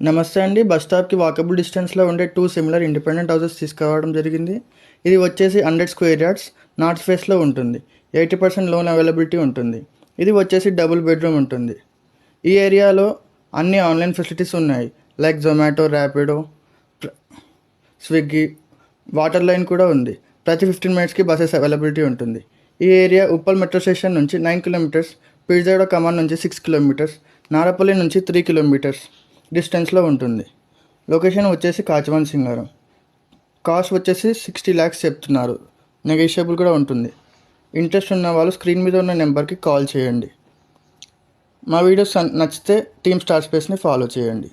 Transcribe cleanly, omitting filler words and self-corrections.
నమస్తే అండి. Bus స్టాప్‌కి walkable డిస్టెన్స్‌లో ఉండే 2 సిమిలర్ ఇండిపెండెంట్ హౌసెస్ తీసుకురావడం జరిగింది. ఇది వచ్చేసి 100 స్క్వేర్ యార్డ్స్ నార్త్ ఫేస్‌లో ఉంటుంది. 80% లోన్ అవైలబిలిటీ ఉంటుంది. ఇది వచ్చేసి డబుల్ బెడ్రూమ్ ఉంటుంది. ఈ ఏరియాలో అన్ని ఆన్లైన్ ఫెసిలిటీస్ ఉన్నాయి. Like Zomato, Rapido, Swiggy, water line కూడా ఉంది. ప్రతి 15 మినిట్స్‌కి బసెస్ అవైలబిలిటీ ఉంటుంది. ఈ ఏరియా ఉప్పల్ మెట్రో స్టేషన్ నుంచి 9 కిలోమీటర్స్, పీర్జాడ కమాన్ నుంచి 6 కిలోమీటర్స్, నారపల్లి నుంచి 3 కిలోమీటర్స్ డిస్టెన్స్లో ఉంటుంది. లొకేషన్ వచ్చేసి కాచివన్ సింగారం. కాస్ట్ వచ్చేసి 60 lakhs చెప్తున్నారు. నెగోషియబుల్ కూడా ఉంటుంది. ఇంట్రెస్ట్ ఉన్న వాళ్ళు స్క్రీన్ మీద ఉన్న నెంబర్కి కాల్ చేయండి. మా వీడియోస్ నచ్చితే టీమ్ స్టార్ స్పేస్ని ఫాలో చేయండి.